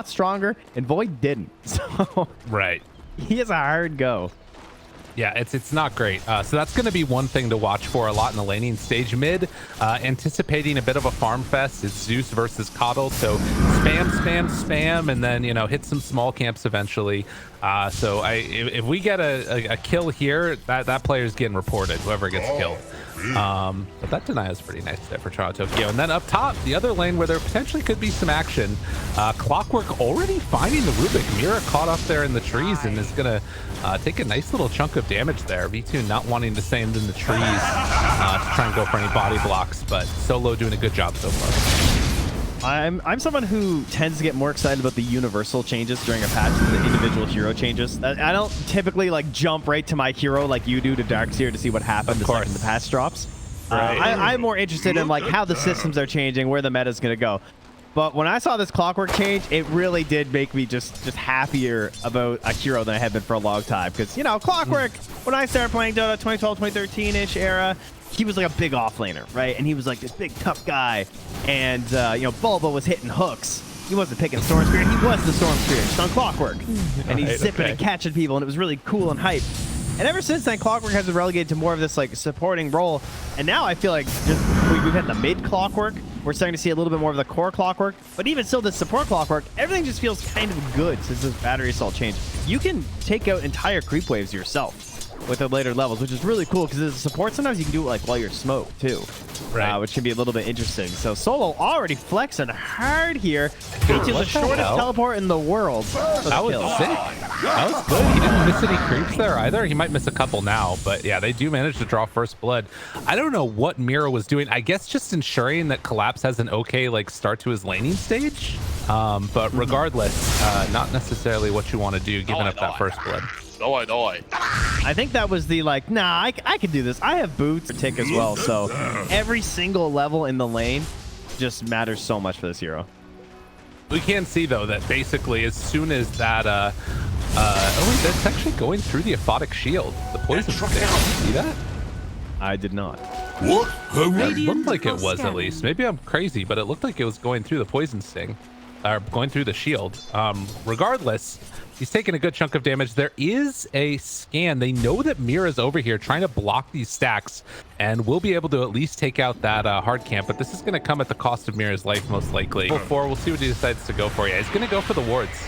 lot stronger, and Void didn't. So Right. he has a hard go. Yeah, it's not great. So that's going to be one thing to watch for a lot in the laning stage. Mid, anticipating a bit of a farm fest. It's Zeus versus Coddle. So spam, and then, you know, hit some small camps eventually. So if we get a kill here, that player's getting reported, whoever gets killed. But that deny is pretty nice there for TORONTOTOKYO. And then up top, the other lane where there potentially could be some action. Clockwork already finding the Rubik. Mira caught up there in the trees and is going to take a nice little chunk of damage there. V2 not wanting to stand in the trees to try and go for any body blocks, but Solo doing a good job so far. I'm someone who tends to get more excited about the universal changes during a patch than the individual hero changes. I don't typically like jump right to my hero like you do to Darkseer to see what happened the second the patch drops. Right. I'm more interested in like how the systems are changing, where the meta is going to go. But when I saw this Clockwork change, it really did make me just happier about a hero than I had been for a long time. Because, you know, Clockwork, when I started playing Dota 2012, 2013-ish era, he was like a big offlaner, right? And he was like this big tough guy. And, you know, Bulba was hitting hooks. He wasn't picking Storm Spirit. He was the Storm Spirit just on Clockwork. And he's zipping and catching people, and it was really cool and hype. And ever since then, Clockwork has been relegated to more of this like supporting role. And now I feel like just we've had the mid Clockwork. We're starting to see a little bit more of the core Clockwork. But even still, the support Clockwork, everything just feels kind of good since this battery assault change. You can take out entire creep waves yourself with the later levels, which is really cool because as a support, sometimes you can do it like while you're smoked too, right? Which can be a little bit interesting. So Solo already flexing hard here. He's the shortest teleport in the world. That was sick. That was good. He didn't miss any creeps there either. He might miss a couple now, but yeah, they do manage to draw first blood. I don't know what Mira was doing. I guess just ensuring that Collapse has an okay like start to his laning stage. But regardless, not necessarily what you want to do giving up that first blood. I think that was the like, nah, I can do this. I have boots for tick as well, so every single level in the lane just matters so much for this hero. We can see though that basically as soon as that oh, that's actually going through the aphotic shield. The poison sting. Did you see that? I did not. What? It looked like it was at least. Maybe I'm crazy, but it looked like it was going through the poison sting. Or going through the shield. Regardless, he's taking a good chunk of damage. There is a scan. They know that Mira's over here trying to block these stacks, and we'll be able to at least take out that hard camp, but this is going to come at the cost of Mira's life, most likely. Before, we'll see what he decides to go for. Yeah, he's going to go for the wards.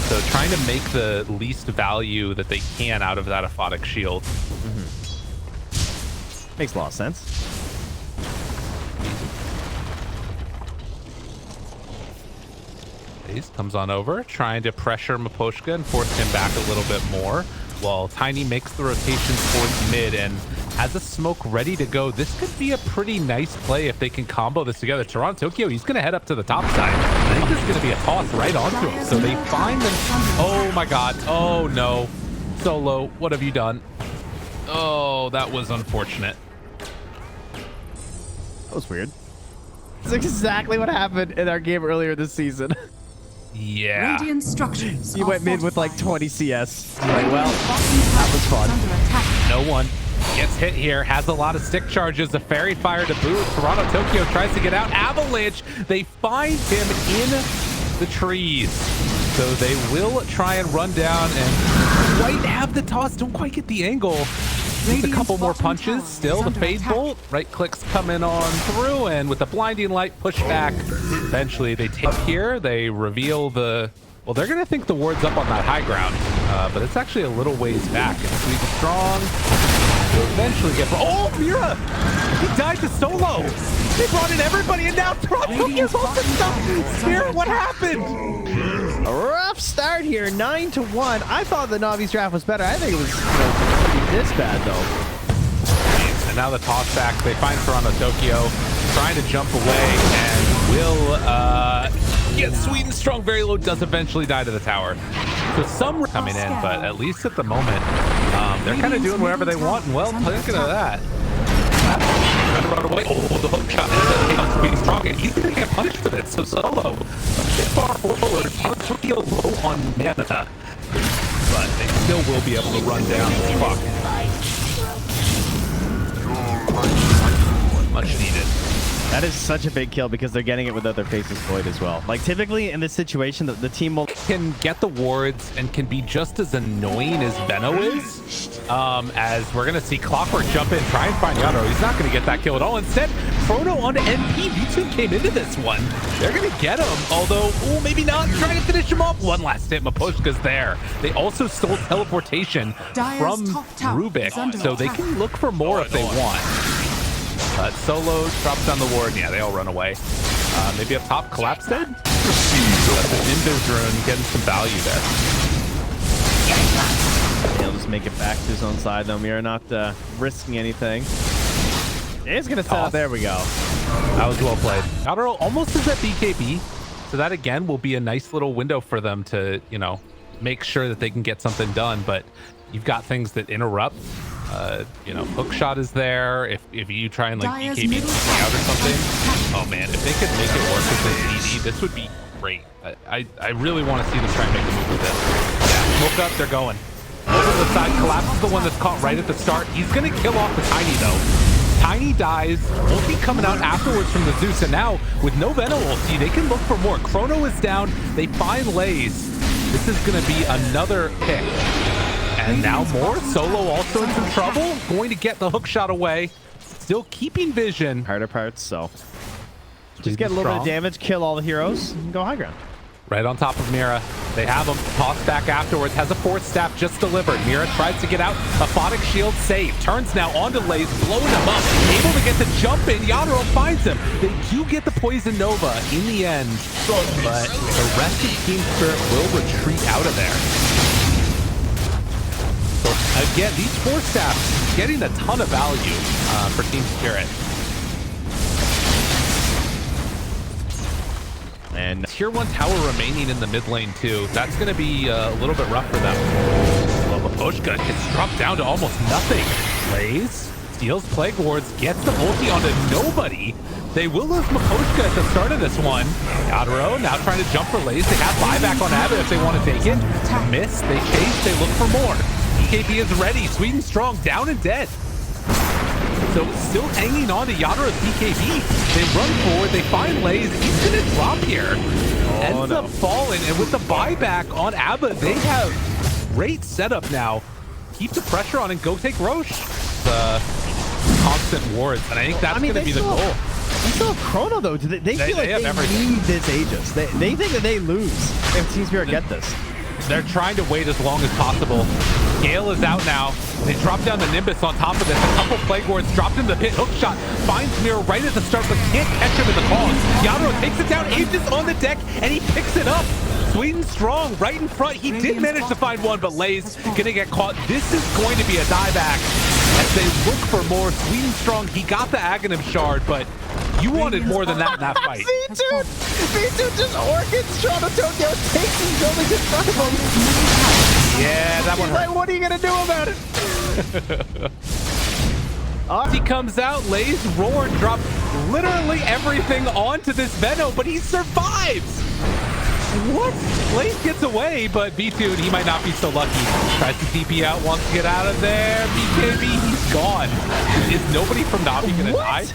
So trying to make the least value that they can out of that aphotic shield. Makes a lot of sense. Comes on over, trying to pressure Miposhka and force him back a little bit more, while Tiny makes the rotation towards mid and has a smoke ready to go. This could be a pretty nice play if they can combo this together. TORONTOTOKYO, he's going to head up to the top side. I think there's going to be a toss right onto him. So they find them. Oh my god. Oh no. Solo, what have you done? Oh, that was unfortunate. That was weird. That's exactly what happened in our game earlier this season. Yeah. Radiant structures. He went mid with like 20 CS. Like, well, that was fun. No one gets hit here. Has a lot of stick charges. A fairy fire to boot. TORONTOTOKYO tries to get out. Avalanche. They find him in the trees. So they will try and run down and quite have the toss. Don't quite get the angle. Just a couple more punches. Still the fade bolt. Right clicks coming on through, and with the blinding light push back, eventually they take here. They reveal the. Well, they're gonna think the ward's up on that high ground, but it's actually a little ways back. And Sweet Strong will eventually get. Oh, Mira! He died to Solo. They brought in everybody, and now TORONTOTOKYO's also stuck. Spirit, what happened? A rough start here, 9-1. I thought the Navi's draft was better. I think it was this bad though. And now the toss back. They find TORONTOTOKYO trying to jump away and will get Sweet and Strong very low. Does eventually die to the tower. So some coming in, but at least at the moment they're kind of doing whatever they want. And well, look at that. Trying to run away. Oh, the hook shot is Sweet and Strong, and he's going to get punished for this. So Solo, a bit far forward. TORONTOTOKYO low on mana, but they still will be able to run down the clock. Much needed. That is such a big kill because they're getting it without their faces void as well. Like typically in this situation, the team will can get the wards and can be just as annoying as Venno is. As we're gonna see Clockwork jump in, try and find Yadro. He's not gonna get that kill at all. Instead, Chrono onto NP. V2 came into this one. They're gonna get him, although maybe not. Trying to finish him off. One last hit. Maposhka's there. They also stole teleportation from Rubik, so they can look for more if they want. But Solo drops down the ward. Yeah, they all run away. Maybe up top, Collapse dead? That's an Invis rune, getting some value there. He'll just make it back to his own side, though. Mira not risking anything. He's going to set up. There we go. That was well played. Yadro almost is at BKB. So that, again, will be a nice little window for them to, you know, make sure that they can get something done. But you've got things that interrupt. You know, hookshot is there. If you try and like BKB out or something, oh man, if they could make it work with this ED, this would be great. I really want to see them try and make a move with this. Yeah, smoke up, they're going. Over to the side, Collapse is the one that's caught right at the start. He's gonna kill off the Tiny though. Tiny dies, ulti coming out afterwards from the Zeus, and now with no Venom ulti, they can look for more. Chrono is down, they find Lays. This is gonna be another pick. And now more. Solo also in some trouble. Going to get the hook shot away. Still keeping vision. Harder parts, so just get a little bit of damage, kill all the heroes, and go high ground. Right on top of Mira. They have him. Tossed back afterwards. Has a fourth staff just delivered. Mira tries to get out. Aphotic shield saved. Turns now onto Lays, blowing him up. Able to get the jump in. Yadro finds him. They do get the Poison Nova in the end. But the rest of Team Spirit will retreat out of there. So again, these four staffs getting a ton of value for Team Spirit. And tier 1 tower remaining in the mid lane too. That's going to be a little bit rough for them. Well, Maposhka gets dropped down to almost nothing. Lays, steals Plague Wards, gets the ulti onto nobody. They will lose Maposhka at the start of this one. Yadro now trying to jump for Lays. They have buyback on Abbott if they want to take it. Miss, they chase, they look for more. BKB is ready. Sweden strong, down and dead. So still hanging on to Yadro's BKB. They run forward, they find Lays. He's gonna drop here. Ends up falling, and with the buyback on Abba, they have great setup now. Keep the pressure on and go take Roche. The constant wards, and I think that's gonna be the goal. You still have Chrono though. They feel like they need this Aegis. They think that they lose if Team Spirit get this. They're trying to wait as long as possible. Gale is out now. They drop down the Nimbus on top of this. A couple Plague Wards dropped into the pit. Hookshot finds Mira right at the start, but can't catch him in the cause. Yadro takes it down. Aegis on the deck, and he picks it up. Sweden strong right in front. He did manage to find one, but Lays gonna get caught. This is going to be a dieback as they look for more. Sweden strong. He got the Aghanim shard, but you wanted more than that in that fight. V2 just orchins TORONTOTOKYO, takes his building in front of him. Yeah, that one hurt. Like, what are you gonna do about it? He comes out, Lays roar, drops literally everything onto this Venno, but he survives. What? Lays gets away, but V2, he might not be so lucky. Tries to TP out, wants to get out of there. BKB, he's gone. Is nobody from Navi gonna die?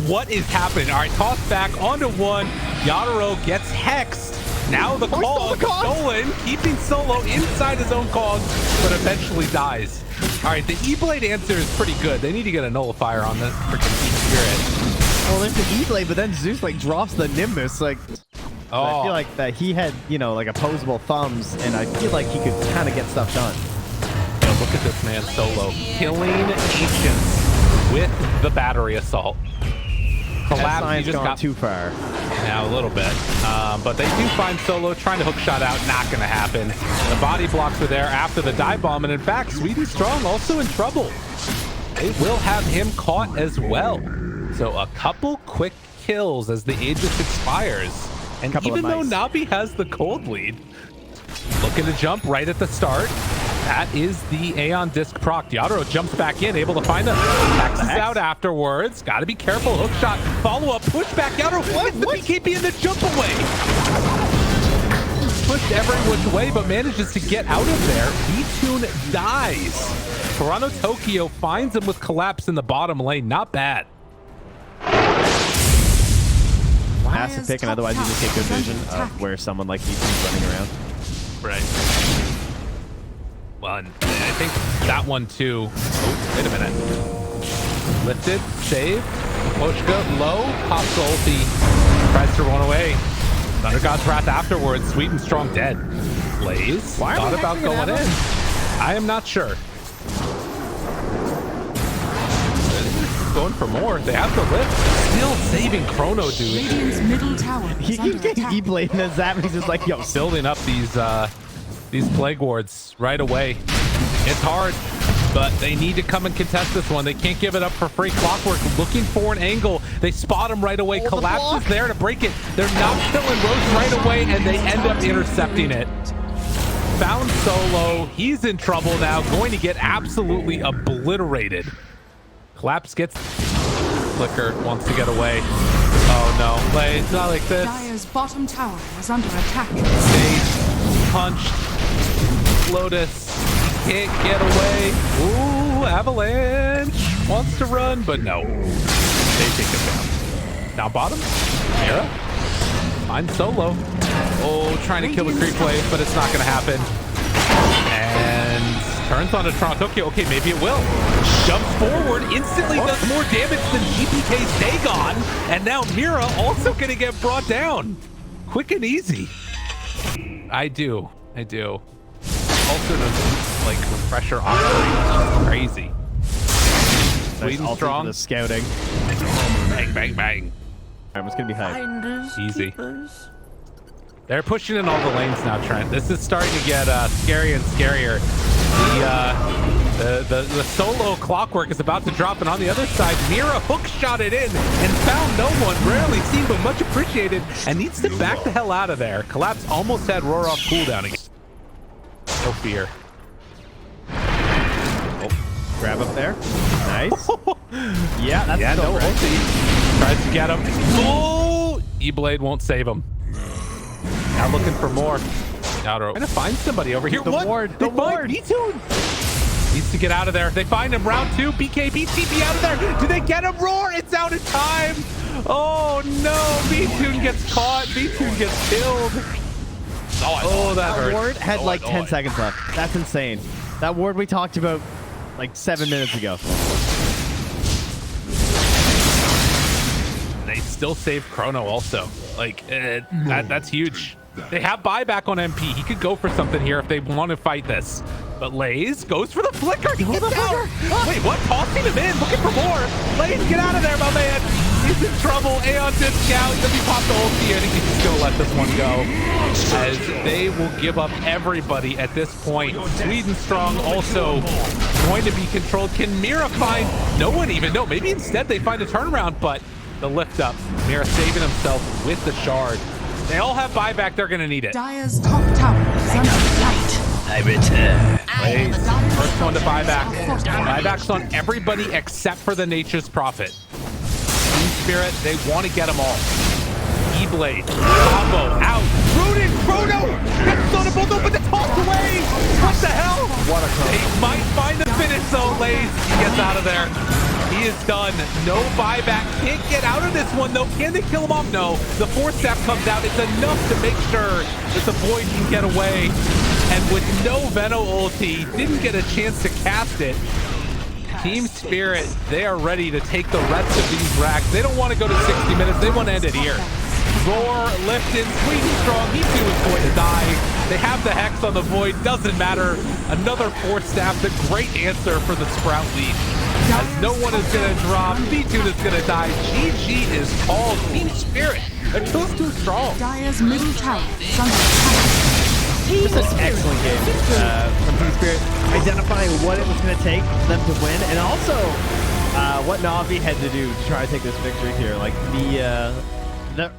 What is happening? All right, toss back onto one. Yadro gets hexed. Now the cog stolen, keeping Solo inside his own cog, but eventually dies. All right, the E-Blade answer is pretty good. They need to get a nullifier on this freaking Team Spirit. Well, there's the E-Blade, but then Zeus like drops the Nimbus. Like, I feel like that he had, you know, like opposable thumbs, and I feel like he could kind of get stuff done. Yo, look at this man, Solo, killing Ancients with the battery assault. Collapse, he just got too far. Now a little bit, but they do find Solo trying to hook shot out. Not going to happen. The body blocks are there after the dive bomb, and in fact, Sweden strong also in trouble. They will have him caught as well. So a couple quick kills as the Aegis expires, and even though Navi has the cold lead, looking to jump right at the start. That is the Aeon Disc proc. Yadro jumps back in, able to find them. Taxes out afterwards. Got to be careful. Hookshot, follow-up, push back. Yadro gets the BKB and the jump away. Pushed every which way, but manages to get out of there. V-Tune dies. TORONTOTOKYO finds him with Collapse in the bottom lane. Not bad. massive pick, and otherwise you just get good vision of where someone like he's running around. Right. Well, and I think that one too. Oh, wait a minute. Lifted, save, Poshka, low, pops the ulti, tries to run away. Thundergod's wrath afterwards, sweet and strong dead. Blaze, thought about going in. I am not sure. Going for more. They have the lift. Still saving Chrono, dude. Radiant's middle tower is He under can attack. E-blade and Zap, he's just like, yo, Building up these plague wards right away. It's hard, but they need to come and contest this one. They can't give it up for free. Clockwork looking for an angle. They spot him right away. Collapse is there to break it. They're not killing Rose right away, and they end up intercepting it. Found Solo. He's in trouble now. Going to get absolutely obliterated. Collapse gets Flicker, wants to get away. Oh no, play. It's not like this. Dire's bottom tower is under attack. Stage, punched. Lotus, can't get away. Ooh, Avalanche wants to run, but no. They take him down. Now bottom, Mira. Finds Solo. Oh, trying to kill the creep wave, but it's not going to happen. And turns on to TORONTOTOKYO. Okay, maybe it will. Jumps forward, instantly does more damage than DPK's Dagon. And now Mira also going to get brought down. Quick and easy. I do. Also does like refresher offering. Crazy. Sweet and strong. The scouting. Bang, bang, bang. It's gonna be high. Easy. They're pushing in all the lanes now, Trent. This is starting to get scary and scarier. The solo Clockwork is about to drop, and on the other side, Mira hook shot it in and found no one. Rarely seen, but much appreciated, and needs to back the hell out of there. Collapse almost had roar off cooldown. No fear. Oh, grab up there. Nice. Yeah, that's no ulti. Tries to get him. Oh, E-Blade won't save him. Now looking for more. Trying to find somebody over here. The ward. They find B2. Needs to get out of there. They find him. Round 2. BKB TP out of there. Do they get him? Roar. It's out of time. Oh no. B2 gets caught. B2 gets killed. Oh, that hurt. Ward had like 10 seconds left. That's insane. That ward we talked about like 7 minutes ago. They still save Chrono also. Like, that's huge. They have buyback on MP. He could go for something here if they want to fight this. But Lays goes for the flicker. He gets out. Wait, what? Tossing him in. Looking for more. Lays, get out of there, my man. He's in trouble. Aeon discount. Then he popped the ulti. I think he can still let this one go. As they will give up everybody at this point. Sweden Strong also going to be controlled. Can Mira find? No one even. No, maybe instead they find a turnaround, but the lift up. Mira saving himself with the shard. They all have buyback. They're going to need it. Dire's top tower is under attack. I return. Blaze, first one to buyback. Buyback's on everybody except for the Nature's Prophet. Team Spirit, they want to get them all. E-Blade, combo, out. Rooted, Chrono, gets on a bulldozer, but it's tossed away. What the hell? What a They might find the finish though, Lays. He gets out of there. He is done. No buyback. Can't get out of this one, though. Can they kill him off? No. The fourth step comes out. It's enough to make sure that the Void can get away. And with no Veno ulti, didn't get a chance to cast it. Team Spirit, they are ready to take the rest of these racks. They don't want to go to 60 minutes. They want to end it here. Roar, Lifton, Sweet and Strong. He too is going to die. They have the Hex on the Void. Doesn't matter. Another fourth staff. The great answer for the Sprout lead. As no one is going to drop. B2 is going to die. GG is called. Team Spirit. They're too strong. Dire's middle tower is under attack. Just an excellent game from Team Spirit, identifying what it was going to take for them to win, and also what Navi had to do to try to take this victory here. Like the